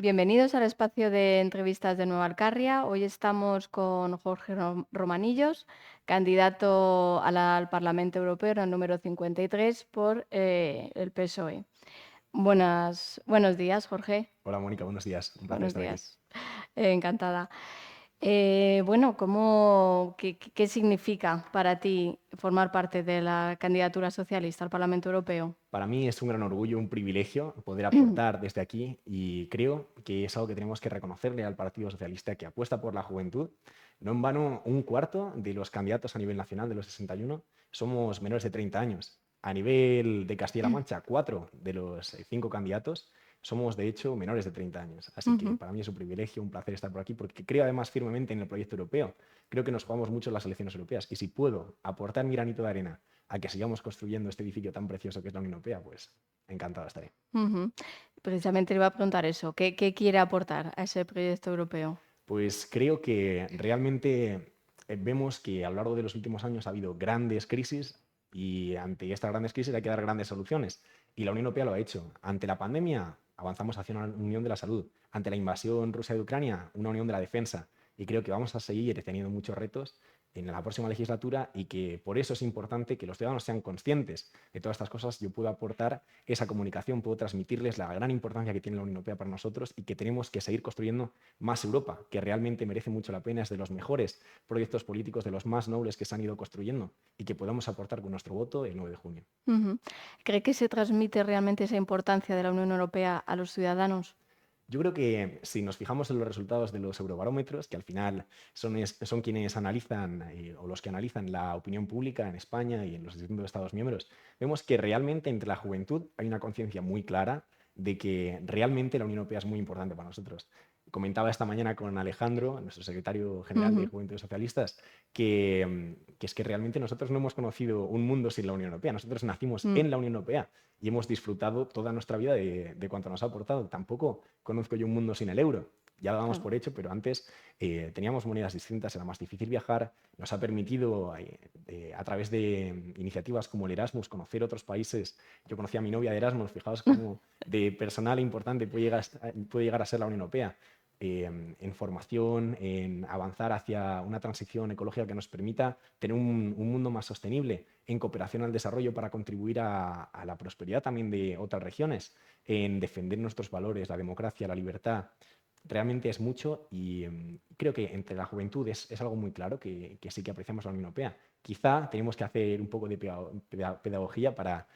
Bienvenidos al espacio de entrevistas de Nueva Alcarria. Hoy estamos con Jorge Romanillos, candidato al Parlamento Europeo, en el número 53 por el PSOE. Buenos días, Jorge. Hola Mónica, buenos días. Un placer Buenos estar aquí. días. Encantada. ¿Qué significa para ti formar parte de la candidatura socialista al Parlamento Europeo? Para mí es un gran orgullo, un privilegio poder aportar desde aquí y creo que es algo que tenemos que reconocerle al Partido Socialista que apuesta por la juventud. No en vano, un cuarto de los candidatos a nivel nacional de los 61 somos menores de 30 años. A nivel de Castilla-La Mancha, 4 de los 5 candidatos somos de hecho menores de 30 años. Así que Ujú. para mí es un privilegio, un placer estar por aquí porque creo además firmemente en el proyecto europeo. Creo que nos jugamos mucho en las elecciones europeas y si puedo aportar mi granito de arena a que sigamos construyendo este edificio tan precioso que es la Unión Europea, pues encantado estaré. Ujú. Precisamente le iba a preguntar eso, ¿qué quiere aportar a ese proyecto europeo? Pues creo que realmente vemos que a lo largo de los últimos años ha habido grandes crisis y ante estas grandes crisis hay que dar grandes soluciones. Y la Unión Europea lo ha hecho. Ante la pandemia avanzamos hacia una unión de la salud. Ante la invasión rusa de Ucrania, una unión de la defensa. Y creo que vamos a seguir teniendo muchos retos en la próxima legislatura y que por eso es importante que los ciudadanos sean conscientes de todas estas cosas. Yo puedo aportar esa comunicación, puedo transmitirles la gran importancia que tiene la Unión Europea para nosotros y que tenemos que seguir construyendo más Europa, que realmente merece mucho la pena, es de los mejores proyectos políticos, de los más nobles que se han ido construyendo y que podamos aportar con nuestro voto el 9 de junio. Ujú. ¿Cree que se transmite realmente esa importancia de la Unión Europea a los ciudadanos? Yo creo que si nos fijamos en los resultados de los eurobarómetros, que al final son quienes analizan o los que analizan la opinión pública en España y en los distintos Estados miembros, vemos que realmente entre la juventud hay una conciencia muy clara de que realmente la Unión Europea es muy importante para nosotros. Comentaba esta mañana con Alejandro, nuestro secretario general de Ujú. Juventudes Socialistas, que es que realmente nosotros no hemos conocido un mundo sin la Unión Europea. Nosotros nacimos Mm, en la Unión Europea y hemos disfrutado toda nuestra vida de cuanto nos ha aportado. Tampoco conozco yo un mundo sin el euro. Ya lo damos claro. por hecho, pero antes teníamos monedas distintas, era más difícil viajar, nos ha permitido a través de iniciativas como el Erasmus conocer otros países. Yo conocí a mi novia de Erasmus, fijaos cómo de personal importante puede llegar a ser la Unión Europea. En formación, en avanzar hacia una transición ecológica que nos permita tener un mundo más sostenible, en cooperación al desarrollo para contribuir a la prosperidad también de otras regiones, en defender nuestros valores, la democracia, la libertad. Realmente es mucho y creo que entre la juventud es algo muy claro que sí que apreciamos la Unión Europea. Quizá tenemos que hacer un poco de pedagogía para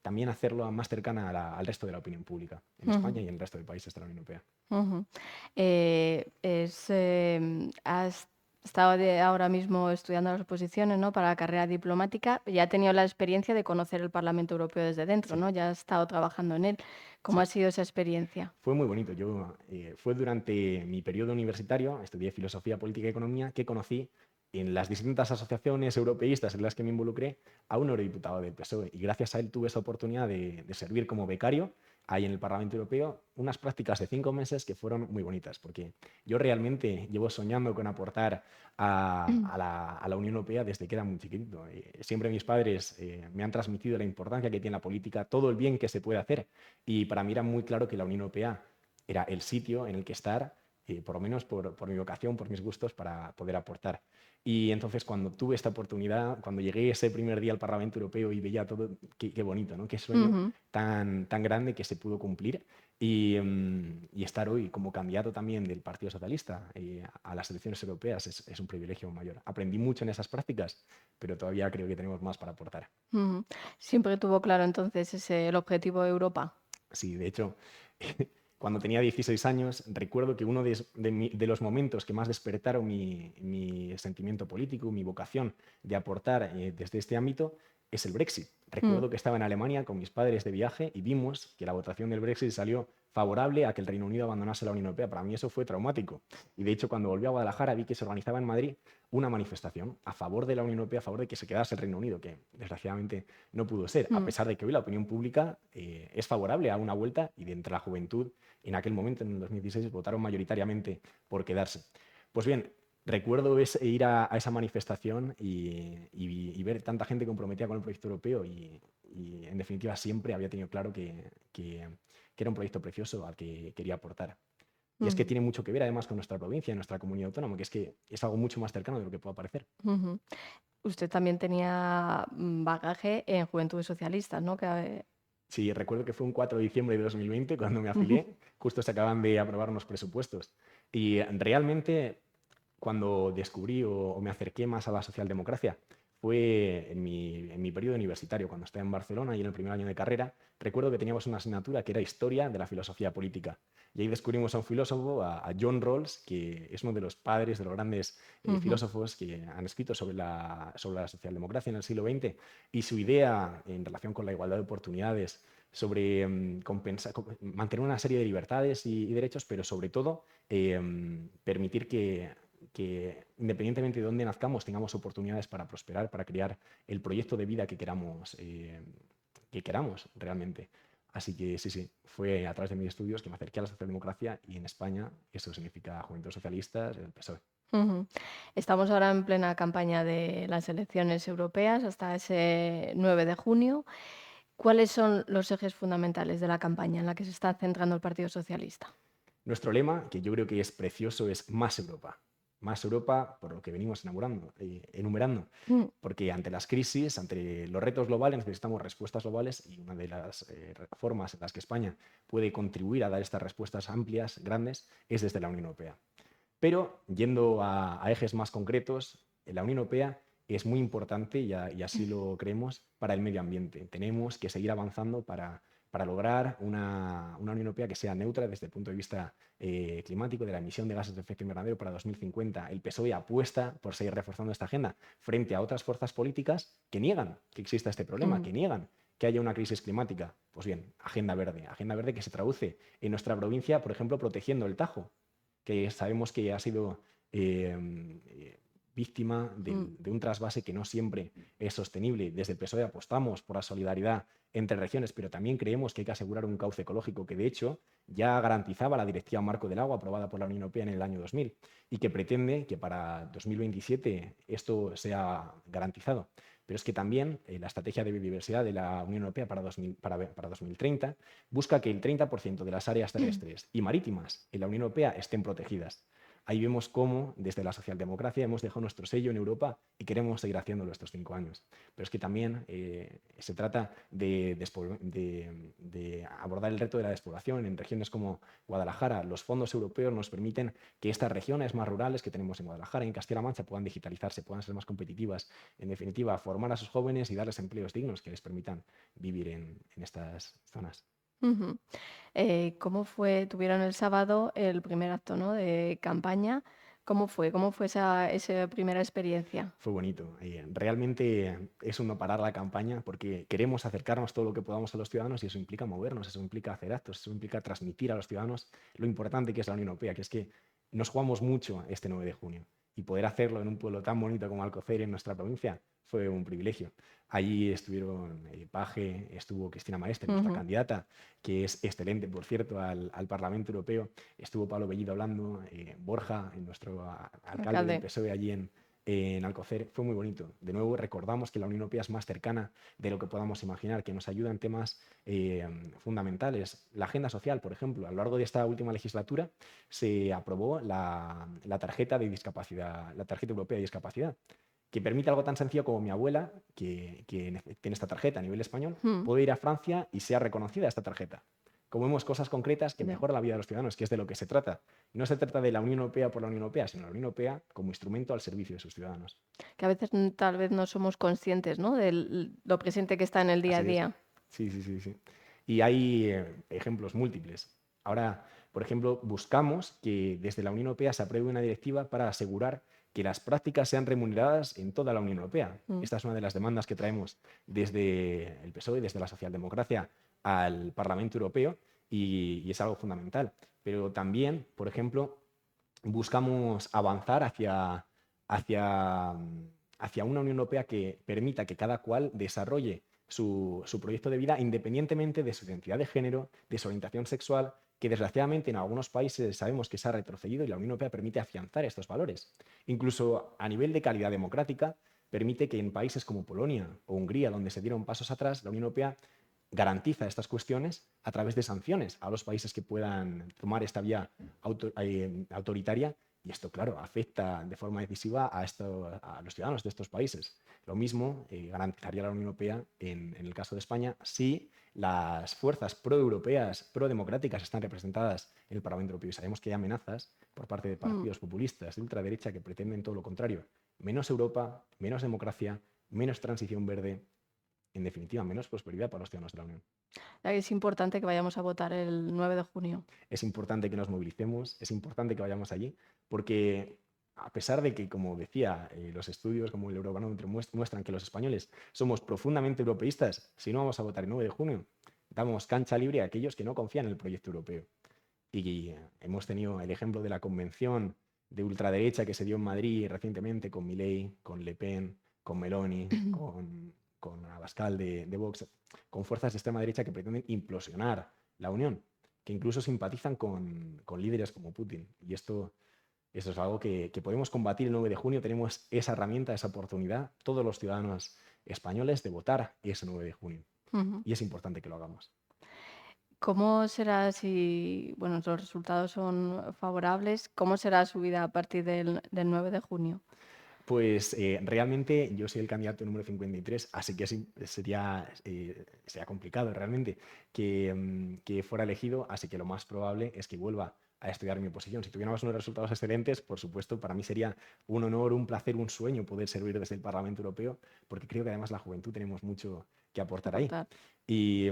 también hacerlo más cercana al resto de la opinión pública en Ujú, España y en el resto de países de la Unión Europea. ujú. Has estado ahora mismo estudiando las oposiciones, ¿no? Para la carrera diplomática. Ya has tenido la experiencia de conocer el Parlamento Europeo desde dentro, Sí, ¿no? Ya has estado trabajando en él. ¿Cómo ha sí. sido esa experiencia? Fue muy bonito. Fue durante mi periodo universitario, estudié Filosofía, Política y Economía, que conocí en las distintas asociaciones europeístas en las que me involucré a un eurodiputado del PSOE. Y gracias a él tuve esa oportunidad de servir como becario ahí en el Parlamento Europeo, unas prácticas de 5 meses que fueron muy bonitas, porque yo realmente llevo soñando con aportar a la Unión Europea desde que era muy chiquitito. Siempre mis padres me han transmitido la importancia que tiene la política, todo el bien que se puede hacer y para mí era muy claro que la Unión Europea era el sitio en el que estar, por lo menos por mi vocación, por mis gustos, para poder aportar. Y entonces cuando tuve esta oportunidad, cuando llegué ese primer día al Parlamento Europeo y veía todo, qué bonito, ¿no? Qué sueño Ujú, tan grande que se pudo cumplir. Y estar hoy como candidato también del Partido Socialista a las elecciones europeas es un privilegio mayor. Aprendí mucho en esas prácticas, pero todavía creo que tenemos más para aportar. ujú. Siempre tuvo claro entonces el objetivo de Europa. Sí, de hecho, cuando tenía 16 años, recuerdo que uno de los momentos que más despertaron mi sentimiento político, mi vocación de aportar desde este ámbito, es el Brexit. Mm, Recuerdo que estaba en Alemania con mis padres de viaje y vimos que la votación del Brexit salió favorable a que el Reino Unido abandonase la Unión Europea. Para mí eso fue traumático. Y de hecho, cuando volví a Guadalajara vi que se organizaba en Madrid una manifestación a favor de la Unión Europea, a favor de que se quedase el Reino Unido, que desgraciadamente no pudo ser, a mm. pesar de que hoy la opinión pública es favorable a una vuelta y de entre la juventud en aquel momento, en el 2016, votaron mayoritariamente por quedarse. Pues bien, recuerdo ir a esa manifestación y ver tanta gente comprometida con el proyecto europeo y, en definitiva siempre había tenido claro que era un proyecto precioso al que quería aportar. Y es que tiene mucho que ver además con nuestra provincia, nuestra comunidad autónoma, que es algo mucho más cercano de lo que pueda parecer. Ujú. Usted también tenía bagaje en Juventudes Socialistas, ¿no? Sí, recuerdo que fue un 4 de diciembre de 2020 cuando me Ujú, afilié, justo se acaban de aprobar unos presupuestos. Y realmente cuando descubrí o me acerqué más a la socialdemocracia fue en mi periodo universitario, cuando estaba en Barcelona y en el primer año de carrera. Recuerdo que teníamos una asignatura que era Historia de la Filosofía Política. Y ahí descubrimos a un filósofo, a John Rawls, que es uno de los padres de los grandes ujú, filósofos que han escrito sobre la socialdemocracia en el siglo XX. Y su idea en relación con la igualdad de oportunidades, sobre mantener una serie de libertades y derechos, pero sobre todo permitir que independientemente de dónde nazcamos, tengamos oportunidades para prosperar, para crear el proyecto de vida que queramos realmente. Así que sí, fue a través de mis estudios que me acerqué a la socialdemocracia y en España eso significa Juventud Socialistas, el PSOE. ujú. Estamos ahora en plena campaña de las elecciones europeas hasta ese 9 de junio. ¿Cuáles son los ejes fundamentales de la campaña en la que se está centrando el Partido Socialista? Nuestro lema, que yo creo que es precioso, es más Europa. Más Europa por lo que venimos enumerando. Mm, Porque ante las crisis, ante los retos globales, necesitamos respuestas globales y una de las formas en las que España puede contribuir a dar estas respuestas amplias, grandes, es desde la Unión Europea. Pero yendo a ejes más concretos, la Unión Europea es muy importante, y así lo creemos, para el medio ambiente. Tenemos que seguir avanzando para lograr una Unión Europea que sea neutra desde el punto de vista climático, de la emisión de gases de efecto invernadero para 2050. El PSOE apuesta por seguir reforzando esta agenda frente a otras fuerzas políticas que niegan que exista este problema, mm, que niegan que haya una crisis climática. Pues bien, agenda verde que se traduce en nuestra provincia, por ejemplo, protegiendo el Tajo, que sabemos que ha sido eh, víctima mm, de un trasvase que no siempre es sostenible. Desde el PSOE apostamos por la solidaridad entre regiones, pero también creemos que hay que asegurar un cauce ecológico que, de hecho, ya garantizaba la Directiva Marco del Agua aprobada por la Unión Europea en el año 2000 y que pretende que para 2027 esto sea garantizado. Pero es que también la estrategia de biodiversidad de la Unión Europea para 2030 busca que el 30% de las áreas terrestres y marítimas en la Unión Europea estén protegidas. Ahí vemos cómo desde la socialdemocracia hemos dejado nuestro sello en Europa y queremos seguir haciéndolo estos 5 años. Pero es que también se trata de abordar el reto de la despoblación en regiones como Guadalajara. Los fondos europeos nos permiten que estas regiones más rurales que tenemos en Guadalajara y en Castilla-La Mancha puedan digitalizarse, puedan ser más competitivas. En definitiva, formar a sus jóvenes y darles empleos dignos que les permitan vivir en estas zonas. ujú. ¿Cómo fue? Tuvieron el sábado el primer acto, ¿no?, de campaña. ¿Cómo fue? ¿Cómo fue esa primera experiencia? Fue bonito. Realmente es un no parar la campaña porque queremos acercarnos todo lo que podamos a los ciudadanos y eso implica movernos, eso implica hacer actos, eso implica transmitir a los ciudadanos lo importante que es la Unión Europea, que es que nos jugamos mucho este 9 de junio y poder hacerlo en un pueblo tan bonito como Alcocer, en nuestra provincia, fue un privilegio. Allí estuvieron Paje, estuvo Cristina Maestre, nuestra Ujú, candidata, que es excelente, por cierto, al Parlamento Europeo. Estuvo Pablo Bellido hablando, Borja, nuestro alcalde del alcalde. PSOE allí en Alcocer. Fue muy bonito. De nuevo, recordamos que la Unión Europea es más cercana de lo que podamos imaginar, que nos ayuda en temas fundamentales. La agenda social, por ejemplo, a lo largo de esta última legislatura se aprobó la tarjeta de discapacidad, la tarjeta europea de discapacidad, que permite algo tan sencillo como mi abuela, que tiene esta tarjeta a nivel español, Mm, puede ir a Francia y sea reconocida esta tarjeta. Como vemos, cosas concretas que ya. mejoran la vida de los ciudadanos, que es de lo que se trata. No se trata de la Unión Europea por la Unión Europea, sino de la Unión Europea como instrumento al servicio de sus ciudadanos. Que a veces tal vez no somos conscientes, ¿no?, de lo presente que está en el día a Así es. día. Sí, sí, sí, sí. Y hay ejemplos múltiples. Ahora, por ejemplo, buscamos que desde la Unión Europea se apruebe una directiva para asegurar que las prácticas sean remuneradas en toda la Unión Europea. Mm, Esta es una de las demandas que traemos desde el PSOE, desde la socialdemocracia al Parlamento Europeo y es algo fundamental. Pero también, por ejemplo, buscamos avanzar hacia una Unión Europea que permita que cada cual desarrolle su proyecto de vida independientemente de su identidad de género, de su orientación sexual, que desgraciadamente en algunos países sabemos que se ha retrocedido y la Unión Europea permite afianzar estos valores. Incluso a nivel de calidad democrática, permite que en países como Polonia o Hungría, donde se dieron pasos atrás, la Unión Europea garantiza estas cuestiones a través de sanciones a los países que puedan tomar esta vía autoritaria. Y esto, claro, afecta de forma decisiva a los ciudadanos de estos países. Lo mismo garantizaría la Unión Europea en el caso de España si las fuerzas pro-europeas, pro-democráticas están representadas en el Parlamento Europeo. Y sabemos que hay amenazas por parte de Mm. partidos populistas de ultraderecha que pretenden todo lo contrario. Menos Europa, menos democracia, menos transición verde, en definitiva, menos prosperidad para los ciudadanos de la Unión. Es importante que vayamos a votar el 9 de junio. Es importante que nos movilicemos, es importante que vayamos allí, porque a pesar de que, como decía, los estudios como el Eurobarómetro muestran que los españoles somos profundamente europeístas, si no vamos a votar el 9 de junio, damos cancha libre a aquellos que no confían en el proyecto europeo. Y hemos tenido el ejemplo de la convención de ultraderecha que se dio en Madrid recientemente con Milei, con Le Pen, con Meloni, con Abascal de Vox, con fuerzas de extrema derecha que pretenden implosionar la Unión, que incluso simpatizan con líderes como Putin. Y esto es algo que podemos combatir el 9 de junio. Tenemos esa herramienta, esa oportunidad, todos los ciudadanos españoles, de votar ese 9 de junio. Ujú. Y es importante que lo hagamos. ¿Cómo será si, bueno, los resultados son favorables? ¿Cómo será su vida a partir del 9 de junio? Pues realmente yo soy el candidato número 53, así que sería complicado realmente que fuera elegido, así que lo más probable es que vuelva a estudiar mi oposición. Si tuviéramos unos resultados excelentes, por supuesto, para mí sería un honor, un placer, un sueño poder servir desde el Parlamento Europeo, porque creo que además la juventud tenemos mucho que aportar ahí. Aportar. Y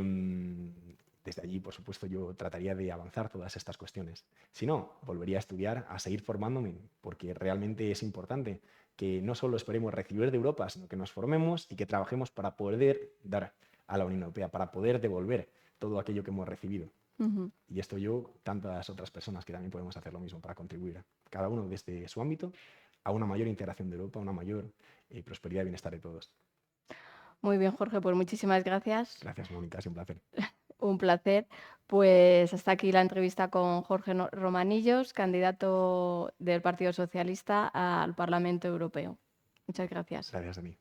desde allí, por supuesto, yo trataría de avanzar todas estas cuestiones. Si no, volvería a estudiar, a seguir formándome, porque realmente es importante que no solo esperemos recibir de Europa, sino que nos formemos y que trabajemos para poder dar a la Unión Europea, para poder devolver todo aquello que hemos recibido. Ujú. Y esto yo, tantas otras personas que también podemos hacer lo mismo para contribuir, cada uno desde su ámbito, a una mayor integración de Europa, a una mayor prosperidad y bienestar de todos. Muy bien, Jorge, pues muchísimas gracias. Gracias, Mónica, ha sido un placer. Un placer. Pues hasta aquí la entrevista con Jorge Romanillos, candidato del Partido Socialista al Parlamento Europeo. Muchas gracias. Gracias a mí.